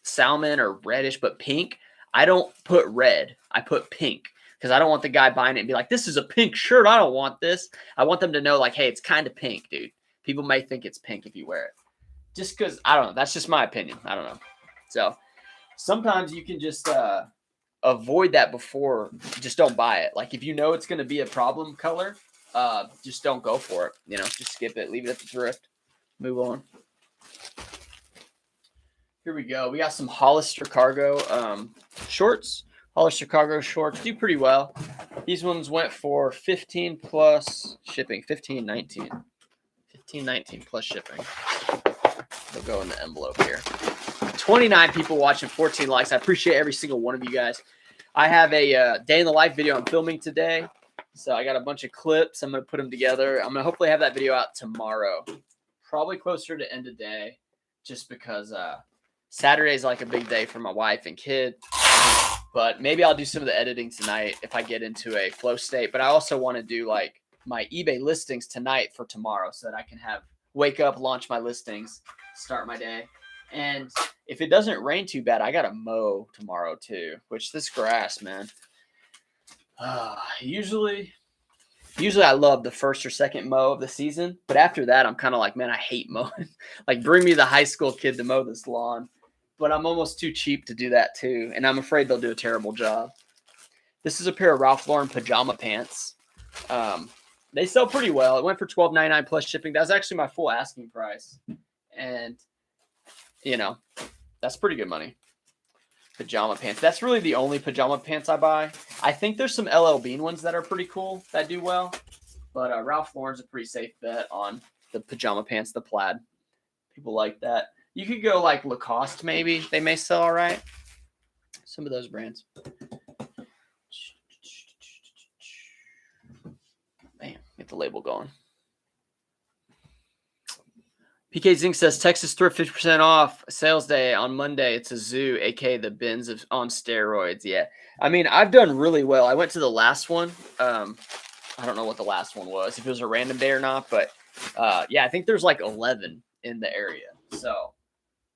salmon or reddish but pink, I don't put red. I put pink, because I don't want the guy buying it and be like, this is a pink shirt, I don't want this. I want them to know, like, hey, it's kind of pink, dude. People may think it's pink if you wear it. Just because, I don't know. That's just my opinion. I don't know. So sometimes you can just avoid that before. Just don't buy it. Like, if you know it's going to be a problem color, just don't go for it. You know, just skip it. Leave it at the thrift. Move on. Here we go. We got some Hollister cargo shorts. Hollister cargo shorts do pretty well. These ones went for 15 plus shipping. 15.19. 15.19 plus shipping. They'll go in the envelope here. 29 people watching, 14 likes. I appreciate every single one of you guys. I have a day in the life video I'm filming today. So I got a bunch of clips. I'm going to put them together. I'm going to hopefully have that video out tomorrow. Probably closer to end of day, just because Saturday is like a big day for my wife and kid. But maybe I'll do some of the editing tonight if I get into a flow state. But I also want to do like my eBay listings tonight for tomorrow, so that I can wake up, launch my listings, start my day. And if it doesn't rain too bad, I got to mow tomorrow too, which this grass, man. Usually I love the first or second mow of the season. But after that, I'm kind of like, man, I hate mowing. Like, bring me the high school kid to mow this lawn. But I'm almost too cheap to do that too. And I'm afraid they'll do a terrible job. This is a pair of Ralph Lauren pajama pants. They sell pretty well. It went for $12.99 plus shipping. That was actually my full asking price. And, you know, that's pretty good money. Pajama pants. That's really the only pajama pants I buy. I think there's some LL Bean ones that are pretty cool that do well. But Ralph Lauren's a pretty safe bet on the pajama pants, the plaid. People like that. You could go like Lacoste maybe. They may sell all right. Some of those brands. Man, get the label going. PK Zink says Texas Thrift 50% off sales day on Monday. It's a zoo, aka the bins on steroids. Yeah, I mean, I've done really well. I went to the last one. I don't know what the last one was, if it was a random day or not, but yeah, I think there's like 11 in the area. So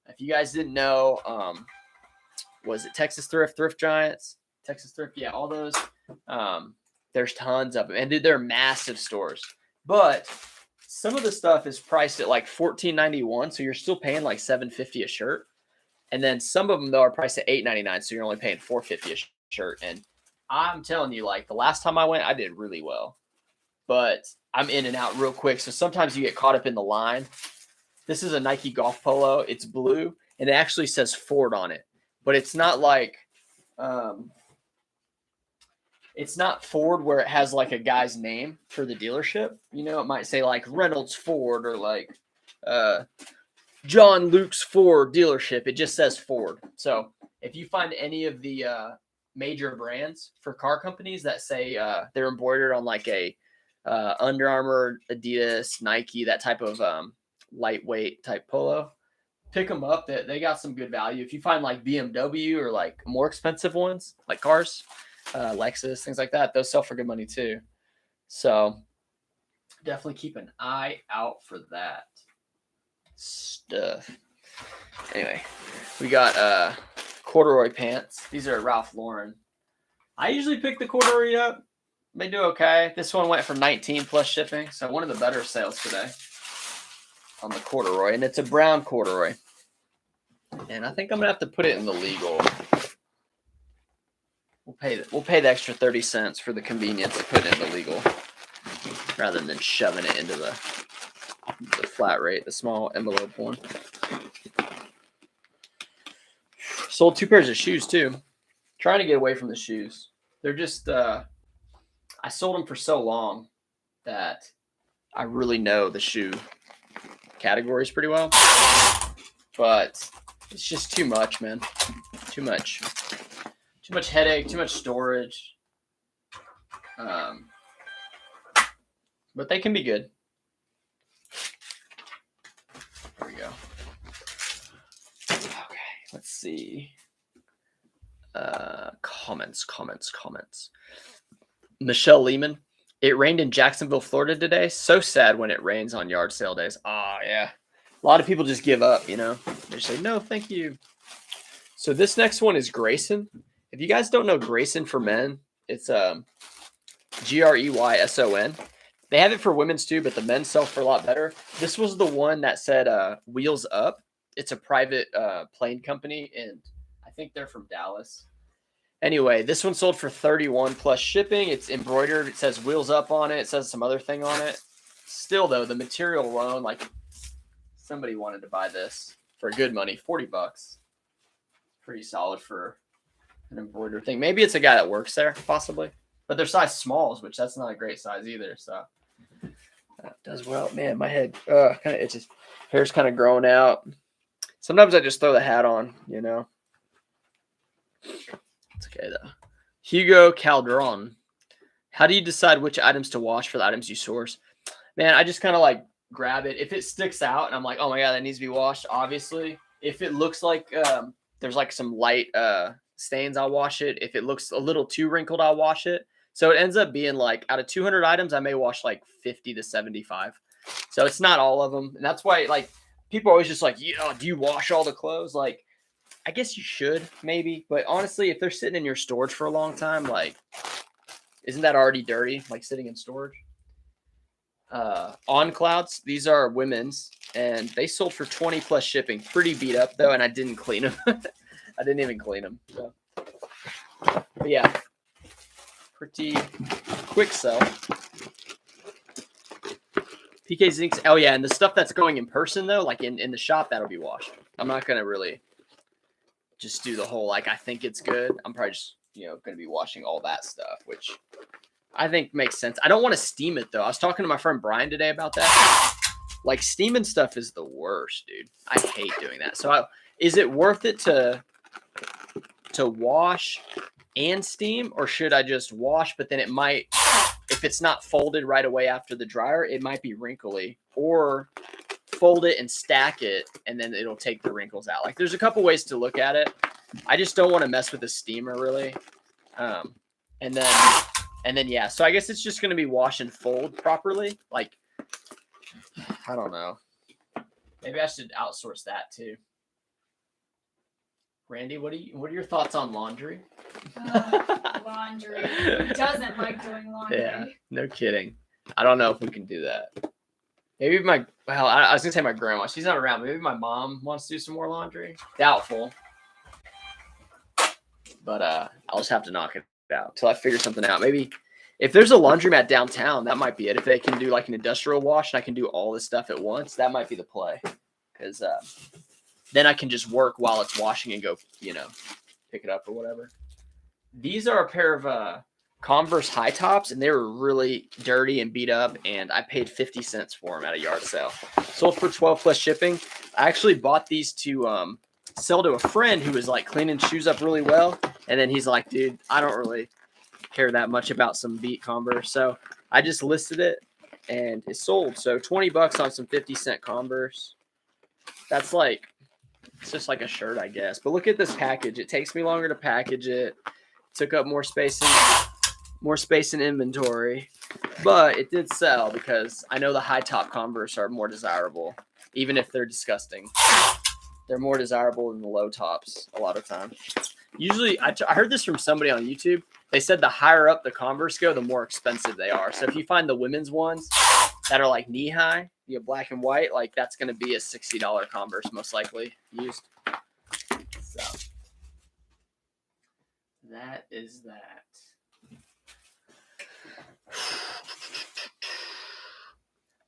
if you guys didn't know, was it Texas Thrift, Thrift Giants, Texas Thrift? Yeah, all those. There's tons of them, and dude, they're massive stores. But some of the stuff is priced at like $14.91, so you're still paying like $7.50 a shirt. And then some of them though are priced at $8.99, so you're only paying $4.50 a shirt. shirt. And I'm telling you, like the last time I went, I did really well. But I'm in and out real quick. So sometimes you get caught up in the line. This is a Nike golf polo. It's blue, and it actually says Ford on it. But it's not like it's not Ford where it has like a guy's name for the dealership. You know, it might say like Reynolds Ford or like John Luke's Ford dealership. It just says Ford. So if you find any of the major brands for car companies that say they're embroidered on like a Under Armour, Adidas, Nike, that type of lightweight type polo, pick them up. They got some good value. If you find like BMW or like more expensive ones, like cars, Lexus, things like that, those sell for good money too. So definitely keep an eye out for that stuff. Anyway, we got corduroy pants. These are Ralph Lauren. I usually pick the corduroy up. They do okay. This one went for 19 plus shipping, so one of the better sales today on the corduroy, and it's a brown corduroy. And I think I'm gonna have to put it in the legal. We'll pay the extra 30 cents for the convenience of putting it in the legal, rather than shoving it into the flat rate, the small envelope one. Sold 2 pairs of shoes too. Trying to get away from the shoes. They're just I sold them for so long that I really know the shoe categories pretty well. But it's just too much, man. Too much headache, too much storage. But they can be good. There we go. Okay, let's see. Comments. Michelle Lehman. It rained in Jacksonville, Florida today. So sad when it rains on yard sale days. Oh, yeah. A lot of people just give up, you know. They say, no, thank you. So this next one is Grayson. If you guys don't know Grayson for men, it's Greyson. They have it for women's too, but the men's sell for a lot better. This was the one that said Wheels Up. It's a private plane company, and I think they're from Dallas. Anyway, this one sold for 31 plus shipping. It's embroidered. It says Wheels Up on it. It says some other thing on it. Still, though, the material alone, like somebody wanted to buy this for good money, $40. Pretty solid for an embroidered thing. Maybe it's a guy that works there, possibly. But they're size smalls, which that's not a great size either. So that does well. Man, my head kind of itches. Hair's kind of growing out. Sometimes I just throw the hat on, you know. It's okay though. Hugo Calderon. How do you decide which items to wash for the items you source? Man, I just kind of like grab it. If it sticks out and I'm like, oh my God, that needs to be washed, obviously. If it looks like there's like some light stains, I'll wash it. If it looks a little too wrinkled, I'll wash it. So it ends up being like out of 200 items, I may wash like 50 to 75. So it's not all of them. And that's why like people are always just like, yeah, do you wash all the clothes? Like, I guess you should maybe. But honestly, if they're sitting in your storage for a long time, like, isn't that already dirty? Like sitting in storage? On Clouds, these are women's and they sold for 20 plus shipping. Pretty beat up though. And I didn't clean them. I didn't even clean them. So. But yeah. Pretty quick sell. PK Zinks. Oh yeah, and the stuff that's going in person though, like in the shop, that'll be washed. I'm not gonna really just do the whole like I think it's good. I'm probably just gonna be washing all that stuff, which I think makes sense. I don't want to steam it though. I was talking to my friend Brian today about that. Like steaming stuff is the worst, dude. I hate doing that. So is it worth it to wash and steam, or should I just wash, but then it might, if it's not folded right away after the dryer, it might be wrinkly, or fold it and stack it and then it'll take the wrinkles out. Like there's a couple ways to look at it. I just don't want to mess with the steamer really. And then yeah, so I guess it's just going to be wash and fold properly. Like, I don't know. Maybe I should outsource that too. Randy, what are your thoughts on laundry? Laundry. Who doesn't like doing laundry? Yeah, no kidding. I don't know if we can do that. Maybe I was gonna say my grandma. She's not around. Maybe my mom wants to do some more laundry. Doubtful. but I'll just have to knock it out until I figure something out. Maybe if there's a laundromat downtown, that might be it. If they can do like an industrial wash and I can do all this stuff at once, that might be the play. Because then I can just work while it's washing and go, pick it up or whatever. These are a pair of Converse high tops, and they were really dirty and beat up, and I paid 50 cents for them at a yard sale. Sold for 12 plus shipping. I actually bought these to sell to a friend who was like cleaning shoes up really well, and then he's like, dude, I don't really care that much about some beat Converse, so I just listed it, and it sold. So $20 on some 50-cent Converse. That's like, it's just like a shirt, I guess. But look at this package. It takes me longer to package it. Took up more space in inventory, but it did sell because I know the high top Converse are more desirable, even if they're disgusting. They're more desirable than the low tops a lot of times. Usually, I heard this from somebody on YouTube. They said the higher up the Converse go, the more expensive they are. So if you find the women's ones that are like knee high, black and white, like that's going to be a $60 Converse most likely used. So that is that.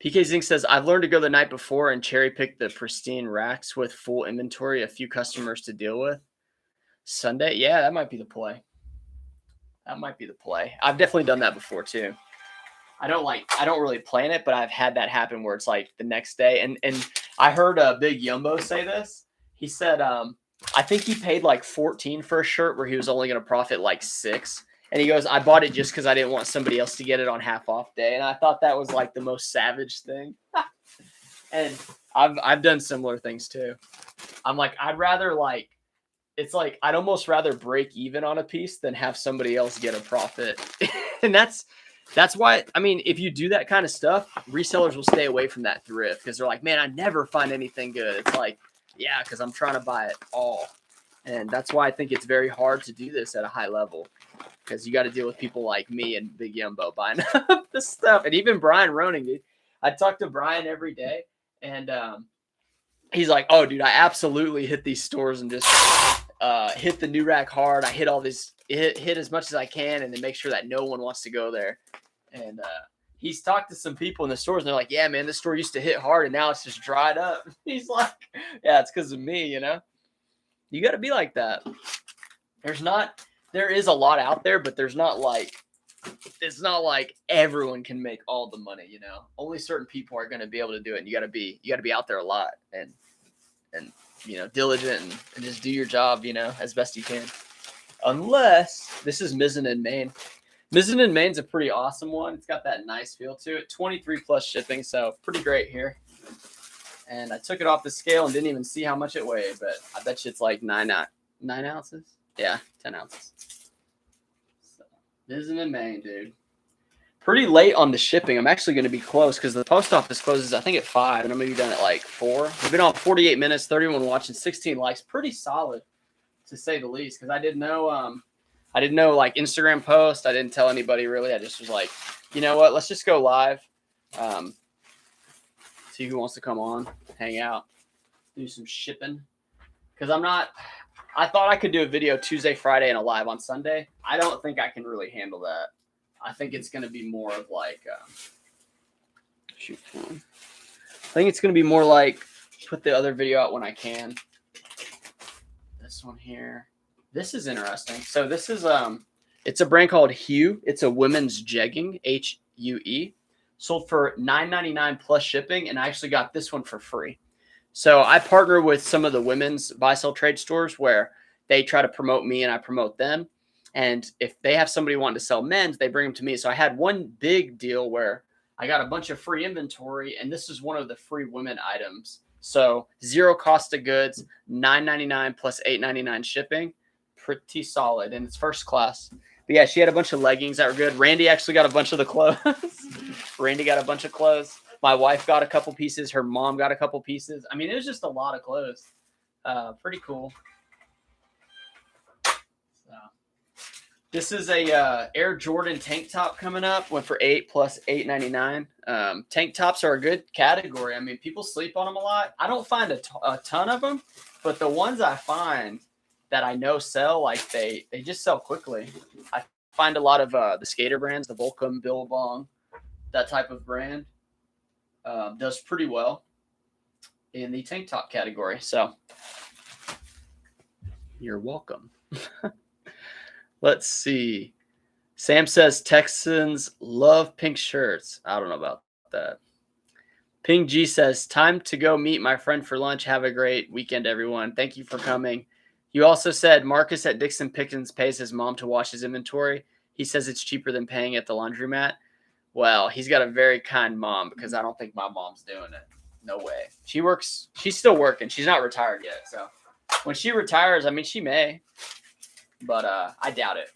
PK Zink says, I've learned to go the night before and cherry pick the pristine racks with full inventory, a few customers to deal with. Sunday? Yeah, that might be the play. I've definitely done that before too. I don't really plan it, but I've had that happen where it's like the next day. And I heard Big Yumbo say this. He said, I think he paid like 14 for a shirt where he was only going to profit like 6. And he goes, I bought it just because I didn't want somebody else to get it on half off day. And I thought that was like the most savage thing. And I've done similar things too. I'm like, I'd almost rather break even on a piece than have somebody else get a profit. And that's why, I mean, if you do that kind of stuff, resellers will stay away from that thrift because they're like, man, I never find anything good. It's like, yeah, because I'm trying to buy it all. And that's why I think it's very hard to do this at a high level because you got to deal with people like me and Big Yumbo buying up the stuff. And even Brian Roning, dude. I talk to Brian every day, and he's like, oh, dude, I absolutely hit these stores and just hit the new rack hard. I hit all this, hit as much as I can, and then make sure that no one wants to go there. And he's talked to some people in the stores, and they're like, yeah, man, this store used to hit hard, and now it's just dried up. He's like, yeah, it's because of me, You got to be like that. There is a lot out there, but it's not like everyone can make all the money, Only certain people are going to be able to do it. And you got to be out there a lot and diligent and just do your job, as best you can. Unless this is Mizzen in Maine. Mizzen in Maine's a pretty awesome one. It's got that nice feel to it. 23 plus shipping, so pretty great here. And I took it off the scale and didn't even see how much it weighed, but I bet you it's like 9 ounces. Yeah, 10 ounces. So, Mizzen in Maine, dude. Pretty late on the shipping. I'm actually going to be close because the post office closes, I think, at 5, and I'm going to be done at like 4. We've been on 48 minutes, 31 watching, 16 likes. Pretty solid, to say the least, because I didn't know like Instagram post. I didn't tell anybody really. I just was like, you know what? Let's just go live. See who wants to come on, hang out, do some shipping. Because I thought I could do a video Tuesday, Friday, and a live on Sunday. I don't think I can really handle that. I think it's going to be more of like, I think it's going to be more like put the other video out when I can. This one here. This is interesting. So this is, it's a brand called Hue. It's a women's jegging, Hue. Sold for $9.99 plus shipping, and I actually got this one for free. So I partner with some of the women's buy-sell trade stores where they try to promote me and I promote them. And if they have somebody wanting to sell men's, they bring them to me. So I had one big deal where I got a bunch of free inventory, and this is one of the free women items. So 0 cost of goods, $9.99 plus $8.99 shipping. Pretty solid, and it's first class. But yeah, she had a bunch of leggings that were good. Randy actually got a bunch of the clothes. Randy got a bunch of clothes. My wife got a couple pieces. Her mom got a couple pieces. I mean, it was just a lot of clothes. Pretty cool. So, this is a Air Jordan tank top coming up. Went for $8 plus $8.99. Tank tops are a good category. I mean, people sleep on them a lot. I don't find a ton of them, but the ones I find that I know sell, like they just sell quickly. I find a lot of the skater brands, the Volcom, Billabong, that type of brand does pretty well in the tank top category. So you're welcome. Let's see. Sam says Texans love pink shirts. I don't know about that. Ping G says, time to go meet my friend for lunch. Have a great weekend, everyone. Thank you for coming. You also said Marcus at Dixon Pickens pays his mom to wash his inventory. He says it's cheaper than paying at the laundromat. Well, he's got a very kind mom because I don't think my mom's doing it. No way. She works. She's still working. She's not retired yet. So when she retires, I mean, she may. But I doubt it.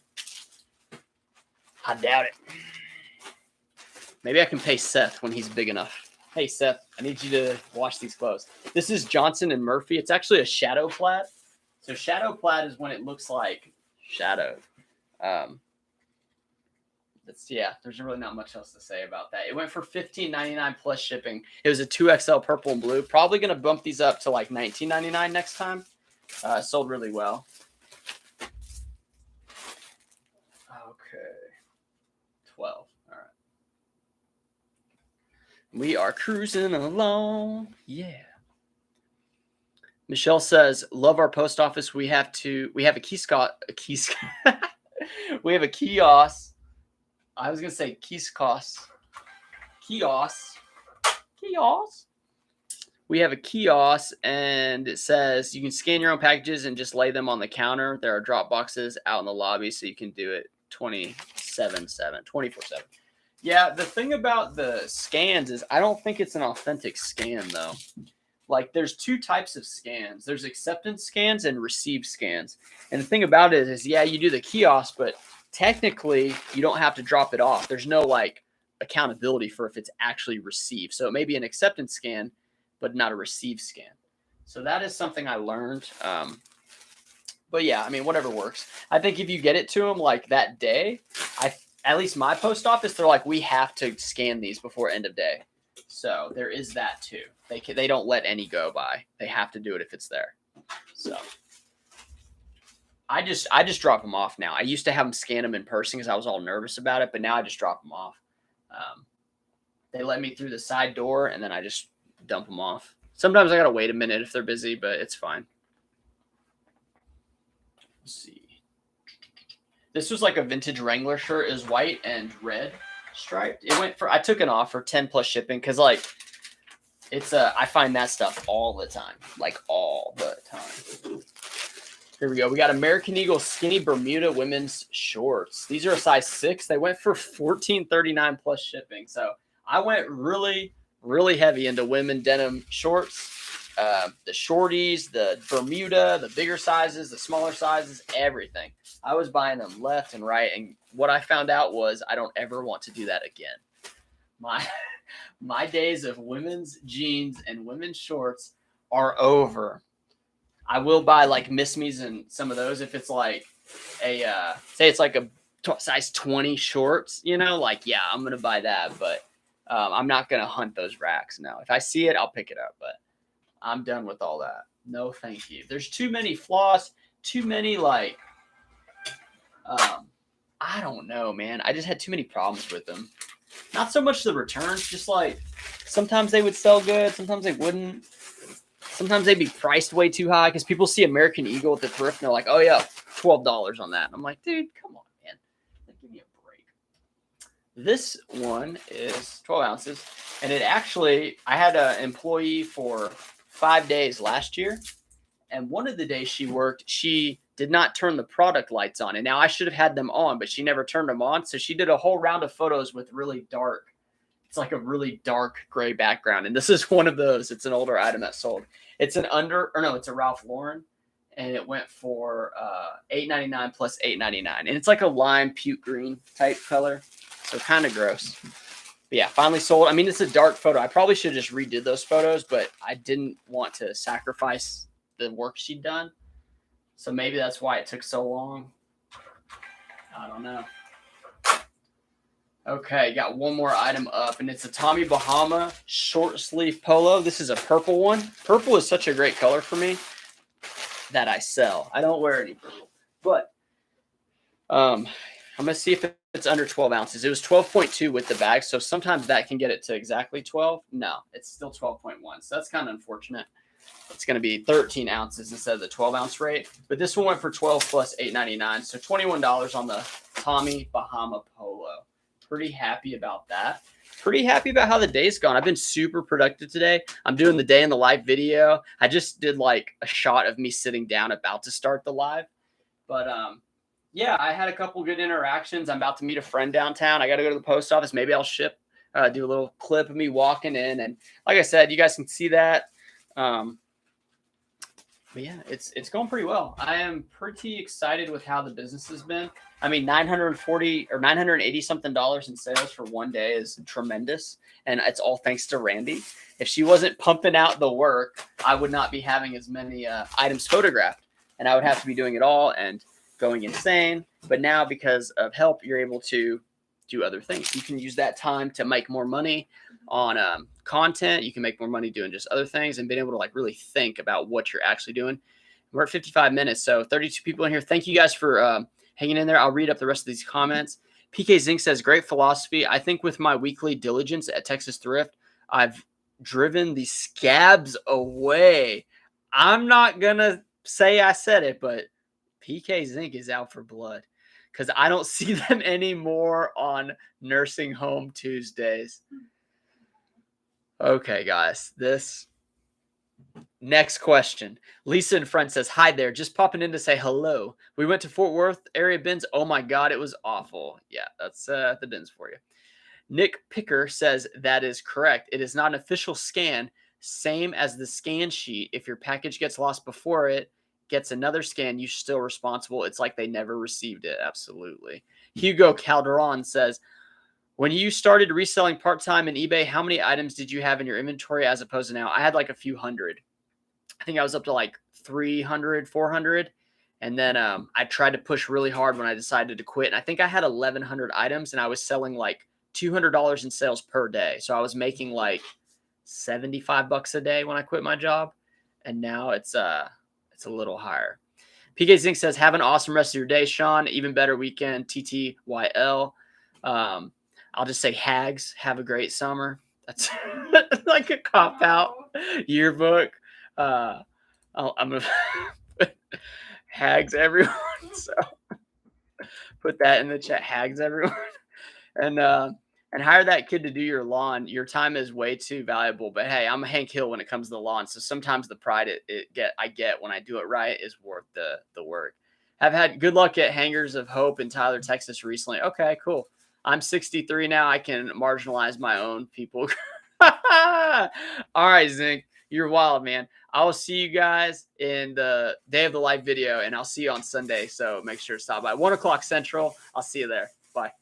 I doubt it. Maybe I can pay Seth when he's big enough. Hey, Seth, I need you to wash these clothes. This is Johnson and Murphy. It's actually a shadow plaid. So shadow plaid is when it looks like shadowed. There's really not much else to say about that. It went for $15.99 plus shipping. It was a 2XL purple and blue. Probably going to bump these up to like $19.99 next time. Sold really well. Okay. 12. We are cruising along. Yeah. Michelle says, love our post office. We have a kiosk. We have a kiosk. I was going to say kiosk. We have a kiosk and it says you can scan your own packages and just lay them on the counter. There are drop boxes out in the lobby so you can do it 24/7. Yeah, the thing about the scans is I don't think it's an authentic scan, though. Like, there's two types of scans. There's acceptance scans and receive scans. And the thing about it is, yeah, you do the kiosk, but technically you don't have to drop it off. There's no, like, accountability for if it's actually received. So it may be an acceptance scan, but not a receive scan. So that is something I learned. But, yeah, I mean, whatever works. I think if you get it to them, like, that day, at least my post office, they're like, we have to scan these before end of day. So there is that too. They don't let any go by. They have to do it if it's there. So I just drop them off now. I used to have them scan them in person because I was all nervous about it, but now I just drop them off. They let me through the side door and then I just dump them off. Sometimes I gotta wait a minute if they're busy, but it's fine. Let's see. This was like a vintage Wrangler shirt. It was white and red striped. I took an offer 10 plus shipping because like I find that stuff all the time. Like all the time. Here we go. We got American Eagle skinny Bermuda women's shorts. These are a size 6. They went for $14.39 plus shipping. So I went really, really heavy into women denim shorts. The shorties, the Bermuda, the bigger sizes, the smaller sizes, everything. I was buying them left and right. And what I found out was I don't ever want to do that again. My days of women's jeans and women's shorts are over. I will buy like Miss Me's and some of those if it's like say it's like a size 20 shorts, like, yeah, I'm going to buy that. But I'm not going to hunt those racks now. If I see it, I'll pick it up. But I'm done with all that. No, thank you. There's too many flaws, too many like, I don't know, man. I just had too many problems with them. Not so much the returns, just like sometimes they would sell good, sometimes they wouldn't. Sometimes they'd be priced way too high because people see American Eagle at the thrift and they're like, oh yeah, $12 on that. And I'm like, dude, come on, man. Give me a break. This one is 12 ounces. And it actually, I had an employee for 5 days last year. And one of the days she worked, she did not turn the product lights on. And now I should have had them on, but she never turned them on. So she did a whole round of photos with really dark. It's like a really dark gray background. And this is one of those. It's an older item that sold. It's it's a Ralph Lauren. And it went for $8.99 plus $8.99. And it's like a lime puke green type color. So kind of gross. But yeah, finally sold. I mean, it's a dark photo. I probably should have just redid those photos, but I didn't want to sacrifice the work she'd done. So maybe that's why it took so long. I don't know. Okay, got one more item up, and it's a Tommy Bahama short sleeve polo. This is a purple one. Purple is such a great color for me. that I sell. I don't wear any purple, but I'm gonna see if it's under 12 ounces. It was 12.2 with the bag, so sometimes that can get it to exactly 12. No, it's still 12.1, so that's kind of unfortunate. It's going to be 13 ounces instead of the 12-ounce rate. But this one went for 12 plus $8.99. So $21 on the Tommy Bahama Polo. Pretty happy about that. Pretty happy about how the day's gone. I've been super productive today. I'm doing the day in the live video. I just did like a shot of me sitting down about to start the live. But yeah, I had a couple good interactions. I'm about to meet a friend downtown. I got to go to the post office. Maybe I'll do a little clip of me walking in. And like I said, you guys can see that. But yeah, it's going pretty well. I am pretty excited with how the business has been. I mean, 940 or 980 something dollars in sales for one day is tremendous. And it's all thanks to Randy. If she wasn't pumping out the work, I would not be having as many items photographed, and I would have to be doing it all and going insane. But now, because of help, you're able to do other things. You can use that time to make more money on content. You can make more money doing just other things and being able to like really think about what you're actually doing. We're at 55 minutes, so 32 people in here. Thank you guys for hanging in there. I'll read up the rest of these comments. PK Zink says, great philosophy. I think with my weekly diligence at Texas Thrift, I've driven the scabs away. I'm not going to say I said it, but PK Zink is out for blood because I don't see them anymore on Nursing Home Tuesdays. Okay, guys, this next question. Lisa in front says, hi there, just popping in to say hello. We went to Fort Worth area bins. Oh my God, it was awful. Yeah, that's the bins for you. Nick Picker says that is correct. It is not an official scan, same as the scan sheet. If your package gets lost before it gets another scan, you're still responsible. It's like they never received it. Absolutely. Hugo Calderon says, when you started reselling part-time in eBay, how many items did you have in your inventory as opposed to now? I had like a few hundred. I think I was up to like 300, 400. And then I tried to push really hard when I decided to quit. And I think I had 1,100 items and I was selling like $200 in sales per day. So I was making like $75 a day when I quit my job. And now it's a little higher. PK Zink says, have an awesome rest of your day, Sean. Even better weekend, TTYL. I'll just say hags. Have a great summer. That's like a cop out yearbook. I'm gonna put hags everyone. So put that in the chat. Hags everyone, and hire that kid to do your lawn. Your time is way too valuable. But hey, I'm Hank Hill when it comes to the lawn. So sometimes the pride I get when I do it right is worth the work. Have had good luck at Hangers of Hope in Tyler, Texas recently. Okay, cool. I'm 63 now. I can marginalize my own people. All right, Zink. You're wild, man. I will see you guys in the day of the live video, and I'll see you on Sunday. So make sure to stop by 1 o'clock Central. I'll see you there. Bye.